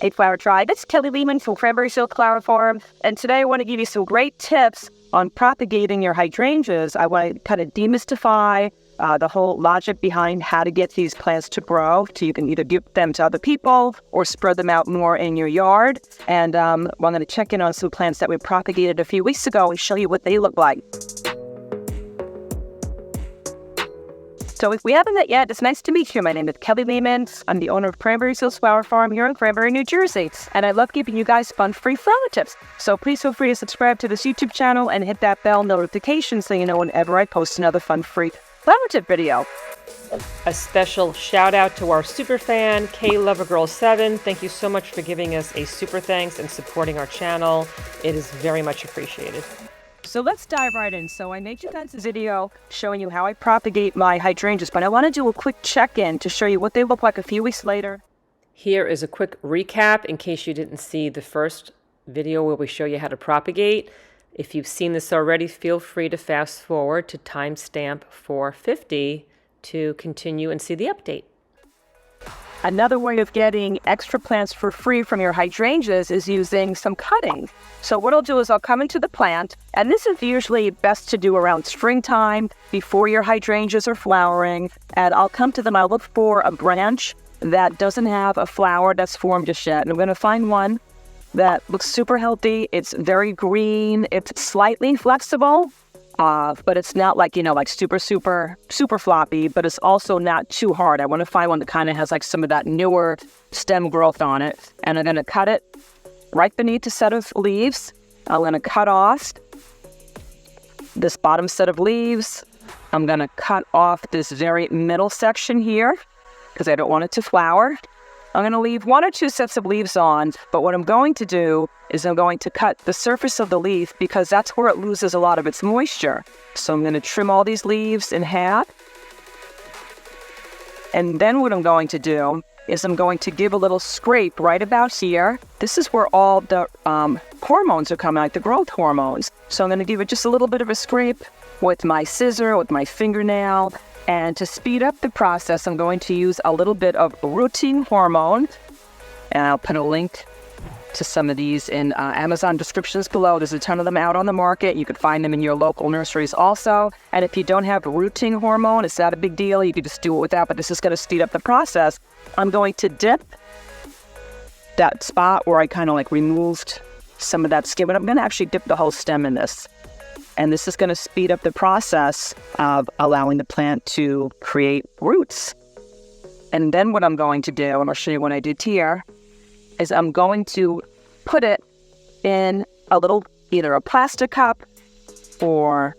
Hey Flower Tribe, it's Kelly Lehman from Cranberry Silk Flower Farm, and today I want to give you some great tips on propagating your hydrangeas. I want to kind of demystify the whole logic behind how to get these plants to grow, so you can either give them to other people or spread them out more in your yard. And I'm going to check in on some plants that we propagated a few weeks ago and show you what they look like. So if we haven't met yet, it's nice to meet you. My name is Kelly Lehman. I'm the owner of Cranberry Silk Flower Farm here in Cranberry, New Jersey. And I love giving you guys fun, free flower tips. So please feel free to subscribe to this YouTube channel and hit that bell notification so you know whenever I post another fun, free flower tip video. A special shout out to our super fan, KLoverGirl7. Thank you so much for giving us a super thanks and supporting our channel. It is very much appreciated. So let's dive right in. So I made you guys a video showing you how I propagate my hydrangeas, but I want to do a quick check-in to show you what they look like a few weeks later. Here is a quick recap in case you didn't see the first video where we show you how to propagate. If you've seen this already, feel free to fast forward to timestamp 450 to continue and see the update. Another way of getting extra plants for free from your hydrangeas is using some cutting. So what I'll do is I'll come into the plant, and this is usually best to do around springtime before your hydrangeas are flowering. And I'll come to them, I'll look for a branch that doesn't have a flower that's formed just yet. And I'm gonna find one that looks super healthy. It's very green, it's slightly flexible. But it's not like, like super floppy, but it's also not too hard. I want to find one that kind of has like some of that newer stem growth on it. And I'm going to cut it right beneath the set of leaves. I'm going to cut off this bottom set of leaves. I'm going to cut off this very middle section here because I don't want it to flower. I'm going to leave 1 or 2 sets of leaves on, but what I'm going to do is I'm going to cut the surface of the leaf because that's where it loses a lot of its moisture. So I'm going to trim all these leaves in half. And then what I'm going to do is I'm going to give a little scrape right about here. This is where all the hormones are coming, like the growth hormones. So I'm going to give it just a little bit of a scrape with my scissor, with my fingernail. And to speed up the process, I'm going to use a little bit of rooting hormone. And I'll put a link to some of these in Amazon descriptions below. There's a ton of them out on the market. You could find them in your local nurseries also. And if you don't have rooting hormone, it's not a big deal. You could just do it without, but this is going to speed up the process. I'm going to dip that spot where I kind of like removed some of that skin, but I'm going to actually dip the whole stem in this. And this is going to speed up the process of allowing the plant to create roots. And then what I'm going to do, and I'll show you what I did here, is I'm going to put it in a little, either a plastic cup or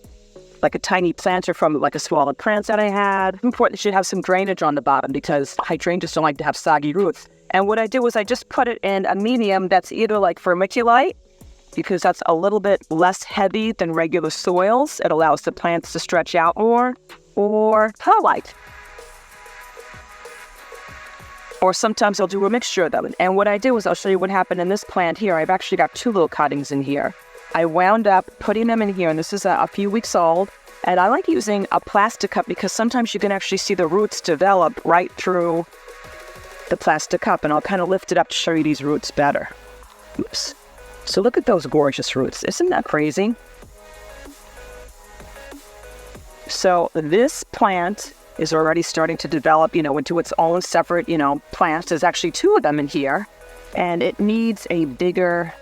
like a tiny planter from like a swallowed plant that I had. Important, it should have some drainage on the bottom because hydrangeas don't like to have soggy roots. And what I do is I just put it in a medium that's either like vermiculite, because that's a little bit less heavy than regular soils. It allows the plants to stretch out more, or perlite. Or sometimes I'll do a mixture of them. And what I do is I'll show you what happened in this plant here. I've actually got 2 little cuttings in here. I wound up putting them in here, and this is a few weeks old. And I like using a plastic cup because sometimes you can actually see the roots develop right through the plastic cup. And I'll kind of lift it up to show you these roots better. Oops. So look at those gorgeous roots. Isn't that crazy? So this plant is already starting to develop, into its own separate, plants. There's actually 2 of them in here, and it needs a bigger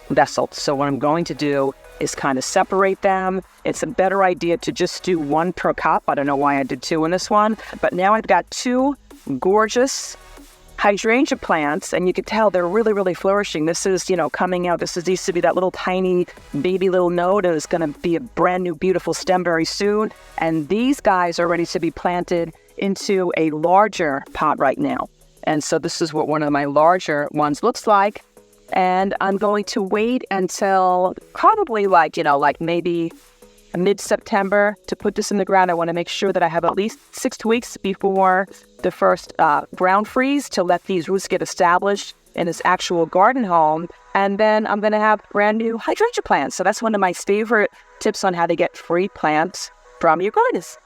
vessel. So what I'm going to do is kind of separate them. It's a better idea to just do 1 per cup. I don't know why I did 2 in this one, but now I've got 2 gorgeous hydrangea plants, and you can tell they're really flourishing. This is, coming out. This used to be that little tiny baby little node, and it's going to be a brand new beautiful stem very soon. And these guys are ready to be planted into a larger pot right now. And so this is what one of my larger ones looks like. And I'm going to wait until probably like maybe mid-September to put this in the ground. I want to make sure that I have at least 6 weeks before the first ground freeze to let these roots get established in this actual garden home. And then I'm going to have brand new hydrangea plants. So that's one of my favorite tips on how to get free plants from your gardens.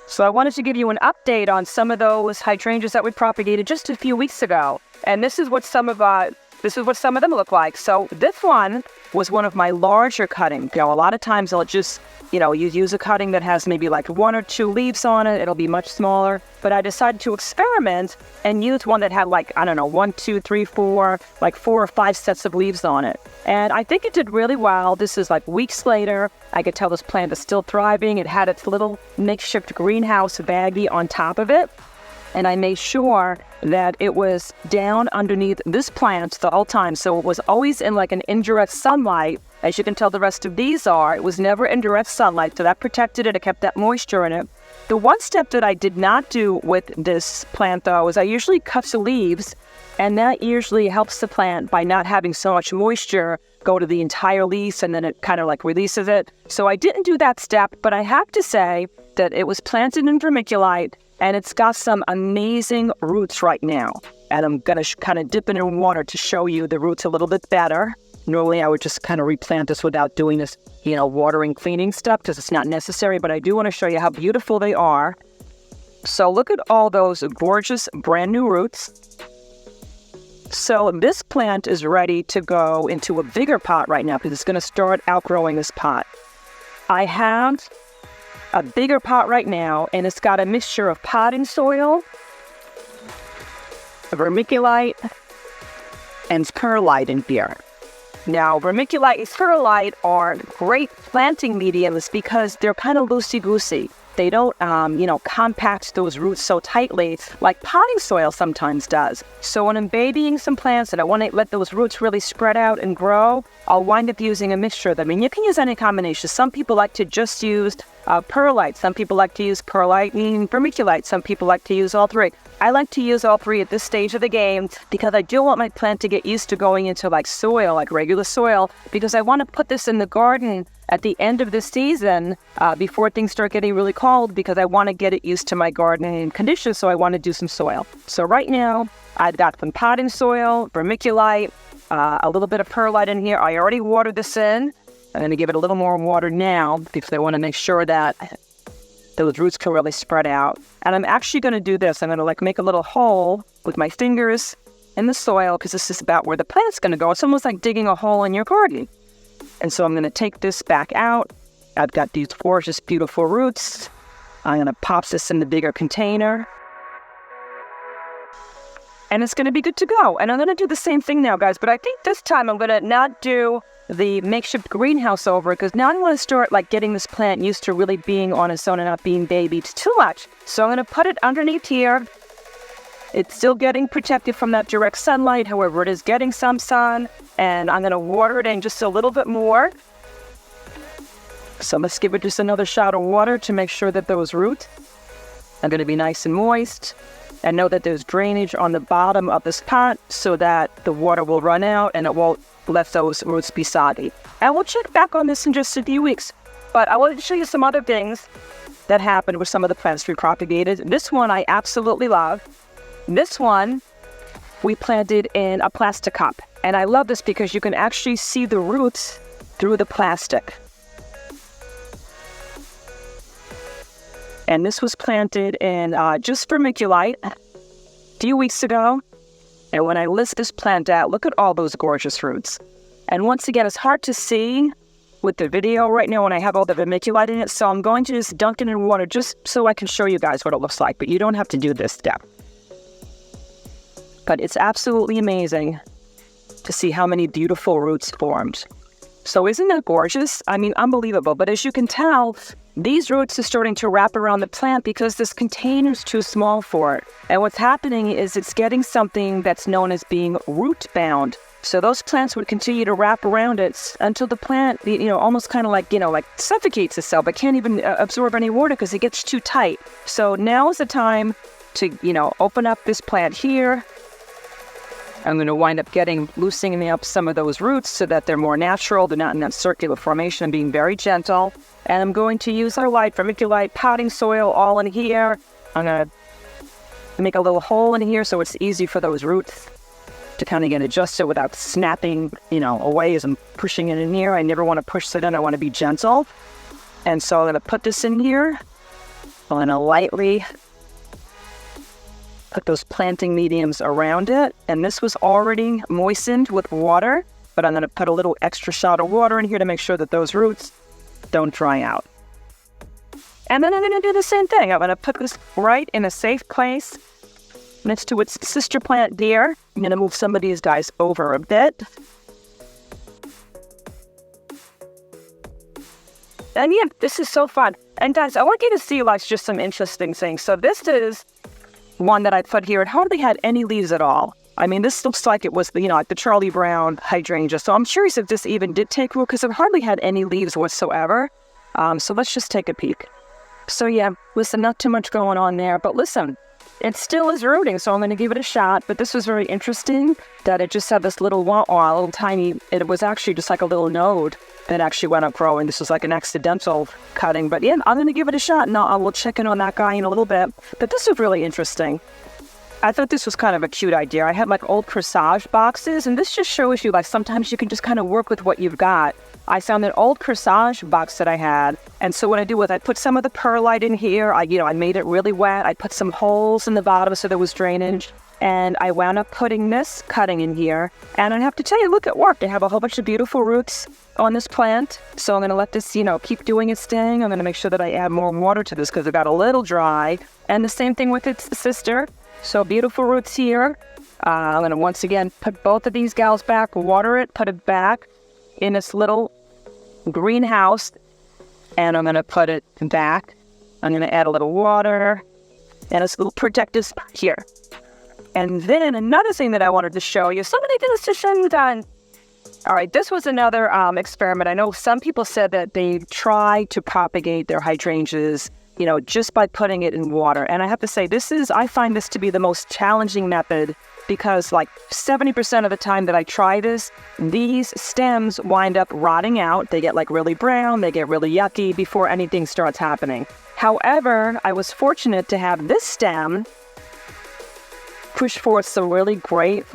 So I wanted to give you an update on some of those hydrangeas that we propagated just a few weeks ago. And this is what some of them look like. So this one was one of my larger cuttings. You know, a lot of times I'll just, you use a cutting that has maybe like 1 or 2 leaves on it. It'll be much smaller. But I decided to experiment and use one that had like, I don't know, 1, 2, 3, 4, like 4 or 5 sets of leaves on it. And I think it did really well. This is like weeks later. I could tell this plant is still thriving. It had its little makeshift greenhouse baggie on top of it. And I made sure that it was down underneath this plant the whole time. So it was always in like an indirect sunlight. As you can tell, the rest of these are. It was never in direct sunlight, so that protected it. It kept that moisture in it. The one step that I did not do with this plant, though, is I usually cut the leaves, and that usually helps the plant by not having so much moisture go to the entire leaf, and then it kind of like releases it. So I didn't do that step, but I have to say that it was planted in vermiculite, and it's got some amazing roots right now. And I'm going to kind of dip it in water to show you the roots a little bit better. Normally, I would just kind of replant this without doing this, watering, cleaning stuff, because it's not necessary. But I do want to show you how beautiful they are. So look at all those gorgeous brand new roots. So this plant is ready to go into a bigger pot right now because it's going to start outgrowing this pot. I have a bigger pot right now, and it's got a mixture of potting soil, vermiculite, and perlite in here. Now, vermiculite and perlite are great planting mediums because they're kind of loosey-goosey. They don't, compact those roots so tightly like potting soil sometimes does. So when I'm babying some plants and I want to let those roots really spread out and grow, I'll wind up using a mixture of them. And you can use any combination. Some people like to just use perlite. Some people like to use perlite and vermiculite. Some people like to use all three. I like to use all three at this stage of the game because I do want my plant to get used to going into like soil, like regular soil, because I want to put this in the garden at the end of the season before things start getting really cold, because I want to get it used to my gardening conditions, so I want to do some soil. So right now, I've got some potting soil, vermiculite, a little bit of perlite in here. I already watered this in. I'm going to give it a little more water now because I want to make sure that those roots can really spread out. And I'm actually going to do this. I'm going to make a little hole with my fingers in the soil because this is about where the plant's going to go. It's almost like digging a hole in your garden. And so I'm going to take this back out. I've got these gorgeous, beautiful roots. I'm going to pop this in the bigger container. And it's going to be good to go. And I'm going to do the same thing now, guys. But I think this time I'm going to not do the makeshift greenhouse over, because now I'm going to start getting this plant used to really being on its own and not being babied too much. So I'm going to put it underneath here. It's still getting protected from that direct sunlight. However, it is getting some sun. And I'm going to water it in just a little bit more. So let's give it just another shot of water to make sure that those roots are going to be nice and moist. And know that there's drainage on the bottom of this pot so that the water will run out and it won't let those roots be soggy. And we'll check back on this in just a few weeks. But I wanted to show you some other things that happened with some of the plants we propagated. This one I absolutely love. This one we planted in a plastic cup. And I love this because you can actually see the roots through the plastic. And this was planted in just vermiculite a few weeks ago. And when I list this plant out, look at all those gorgeous roots. And once again, it's hard to see with the video right now when I have all the vermiculite in it. So I'm going to just dunk it in water just so I can show you guys what it looks like. But you don't have to do this step. But it's absolutely amazing to see how many beautiful roots formed. So isn't that gorgeous? I mean, unbelievable. But as you can tell, these roots are starting to wrap around the plant because this container's too small for it. And what's happening is it's getting something that's known as being root bound. So those plants would continue to wrap around it until the plant, almost kind of like suffocates itself. It can't even absorb any water because it gets too tight. So now is the time to, open up this plant here. I'm going to wind up loosening up some of those roots so that they're more natural. They're not in that circular formation. I'm being very gentle. And I'm going to use our light vermiculite potting soil all in here. I'm going to make a little hole in here so it's easy for those roots to kind of get adjusted without snapping, away as I'm pushing it in here. I never want to push it in. I want to be gentle. And so I'm going to put this in here. I'm going to lightly put those planting mediums around it. And this was already moistened with water, but I'm going to put a little extra shot of water in here to make sure that those roots don't dry out. And then I'm going to do the same thing. I'm going to put this right in a safe place next to its sister plant there. I'm going to move some of these guys over a bit. And yeah, this is so fun. And guys, I want you to see like just some interesting things. So this is one that I put here. It hardly had any leaves at all. I mean, this looks like it was, like the Charlie Brown hydrangea. So I'm curious if this even did take root because it hardly had any leaves whatsoever. So let's just take a peek. So yeah, listen, not too much going on there. But listen, it still is rooting, so I'm going to give it a shot. But this was very interesting that it just had this little tiny, it was actually just like a little node that actually went up growing. This was like an accidental cutting. But yeah, I'm going to give it a shot. And I will check in on that guy in a little bit. But this was really interesting. I thought this was kind of a cute idea. I had like old corsage boxes, and this just shows you like sometimes you can just kind of work with what you've got. I found an old corsage box that I had, and so what I do was I put some of the perlite in here. I made it really wet. I put some holes in the bottom so there was drainage, and I wound up putting this cutting in here. And I have to tell you, look, it worked. I have a whole bunch of beautiful roots on this plant, so I'm going to let this, keep doing its thing. I'm going to make sure that I add more water to this because it got a little dry, and the same thing with its sister. So beautiful roots here. I'm going to once again put both of these gals back, water it, put it back in this little greenhouse, and I'm going to put it back. I'm going to add a little water and this little protective spot here. And then another thing that I wanted to show you, so many things to show you done. All right, this was another experiment. I know some people said that they try to propagate their hydrangeas, just by putting it in water. And I have to say, I find this to be the most challenging method because like 70% of the time that I try this, these stems wind up rotting out. They get like really brown, they get really yucky before anything starts happening. However, I was fortunate to have this stem push forth some really great,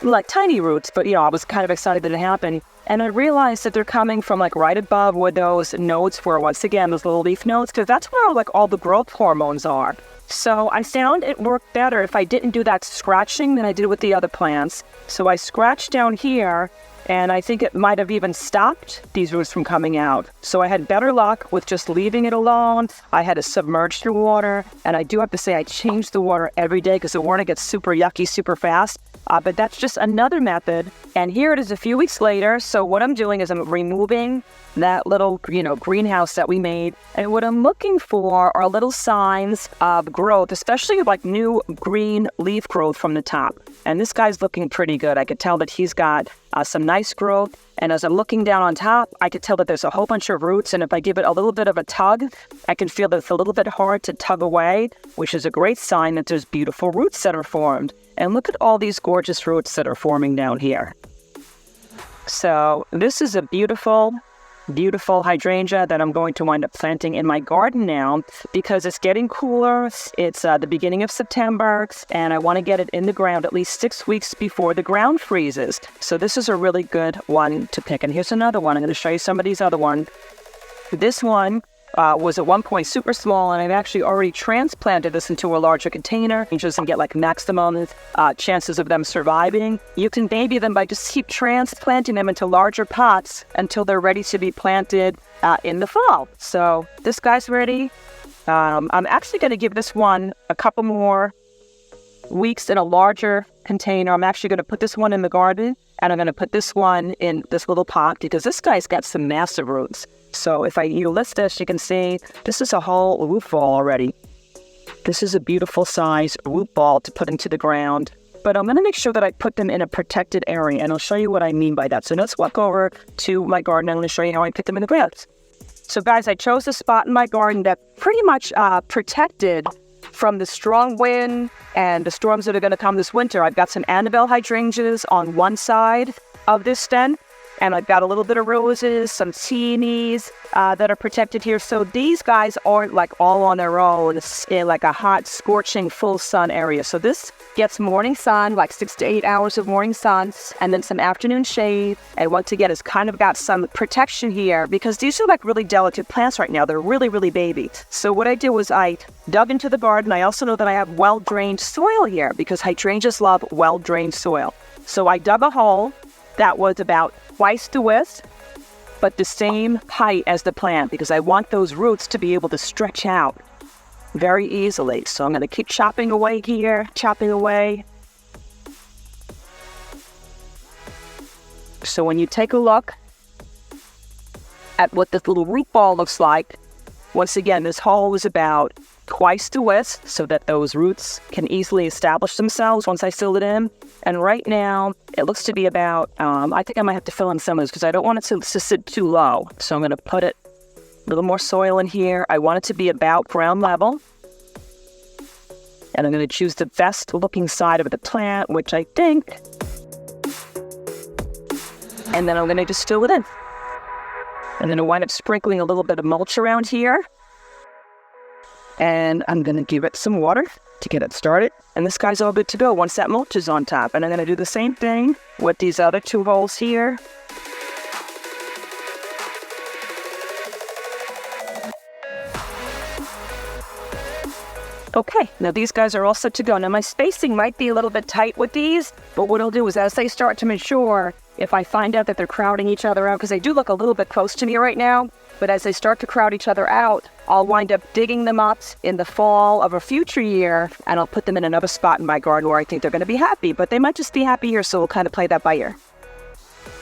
like tiny roots, but I was kind of excited that it happened. And I realized that they're coming from like right above where those nodes were, once again, those little leaf nodes, because that's where like all the growth hormones are. So I found it worked better if I didn't do that scratching than I did with the other plants. So I scratched down here, and I think it might have even stopped these roots from coming out. So I had better luck with just leaving it alone. I had to submerge the water, and I do have to say I change the water every day because the water gets super yucky super fast. But that's just another method. And here it is a few weeks later. So what I'm doing is I'm removing that little, greenhouse that we made. And what I'm looking for are little signs of growth, especially like new green leaf growth from the top. And this guy's looking pretty good. I could tell that he's got some nice growth. And as I'm looking down on top, I could tell that there's a whole bunch of roots. And if I give it a little bit of a tug, I can feel that it's a little bit hard to tug away, which is a great sign that there's beautiful roots that are formed. And look at all these gorgeous roots that are forming down here. So this is a beautiful, beautiful hydrangea that I'm going to wind up planting in my garden now because it's getting cooler. It's the beginning of September, and I want to get it in the ground at least 6 weeks before the ground freezes. So this is a really good one to pick. And here's another one. I'm going to show you some of these other ones. This one was at one point super small, and I've actually already transplanted this into a larger container just to get like maximum chances of them surviving. You can baby them by just keep transplanting them into larger pots until they're ready to be planted in the fall. So this guy's ready. I'm actually going to give this one a couple more weeks in a larger container. I'm actually going to put this one in the garden, and I'm going to put this one in this little pot because this guy's got some massive roots. So if you list this, you can see this is a whole root ball already. This is a beautiful size root ball to put into the ground. But I'm going to make sure that I put them in a protected area, and I'll show you what I mean by that. So let's walk over to my garden, and I'm going to show you how I put them in the ground. So guys, I chose a spot in my garden that pretty much protected from the strong wind and the storms that are going to come this winter. I've got some Annabelle hydrangeas on one side of this stem, And I've got a little bit of roses, some peonies that are protected here. So these guys aren't like all on their own in like a hot, scorching, full sun area. So this gets morning sun, like 6 to 8 hours of morning sun, and then some afternoon shade. And once again, it's kind of got some protection here because these are like really delicate plants right now. They're really, really baby. So what I did was I dug into the garden. I also know that I have well-drained soil here because hydrangeas love well-drained soil. So I dug a hole that was about twice the width, but the same height as the plant because I want those roots to be able to stretch out very easily. So I'm going to keep chopping away here, chopping away. So when you take a look at what this little root ball looks like, once again, this hole is about twice the width so that those roots can easily establish themselves once I fill it in. And right now, it looks to be about, I think I might have to fill in some of this because I don't want it to sit too low. So I'm going to put a little more soil in here. I want it to be about ground level. And I'm going to choose the best looking side of the plant, which I think. And then I'm going to just fill it in. And then I wind up sprinkling a little bit of mulch around here. And I'm going to give it some water to get it started. And this guy's all good to go once that mulch is on top. And I'm going to do the same thing with these other two holes here. Okay, now these guys are all set to go. Now my spacing might be a little bit tight with these, but what I'll do is as they start to mature, if I find out that they're crowding each other out, because they do look a little bit close to me right now, but as they start to crowd each other out, I'll wind up digging them up in the fall of a future year, and I'll put them in another spot in my garden where I think they're going to be happy, but they might just be happy here, so we'll kind of play that by ear.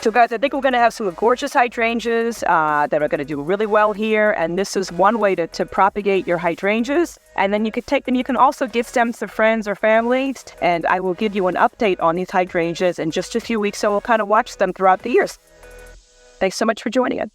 So guys, I think we're going to have some gorgeous hydrangeas that are going to do really well here. And this is one way to propagate your hydrangeas. And then you can take them, you can also gift them to friends or family. And I will give you an update on these hydrangeas in just a few weeks. So we'll kind of watch them throughout the years. Thanks so much for joining us.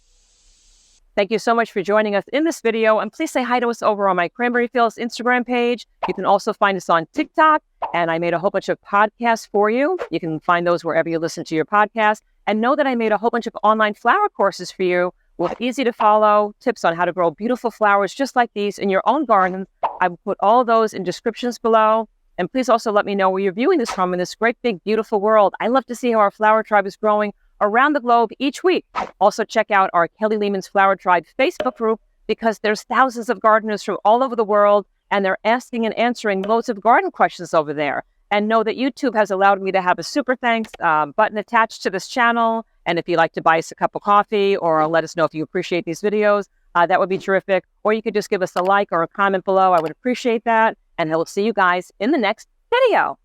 Thank you so much for joining us in this video. And please say hi to us over on my Cranberry Fields Instagram page. You can also find us on TikTok. And I made a whole bunch of podcasts for you. You can find those wherever you listen to your podcast. And know that I made a whole bunch of online flower courses for you with easy to follow tips on how to grow beautiful flowers just like these in your own garden. I will put all those in descriptions below. And please also let me know where you're viewing this from in this great, big, beautiful world. I love to see how our flower tribe is growing around the globe each week. Also check out our Kelly Lehman's Flower Tribe Facebook group because there's thousands of gardeners from all over the world and they're asking and answering loads of garden questions over there. And know that YouTube has allowed me to have a super thanks button attached to this channel. And if you'd like to buy us a cup of coffee or let us know if you appreciate these videos, that would be terrific. Or you could just give us a like or a comment below. I would appreciate that. And I will see you guys in the next video.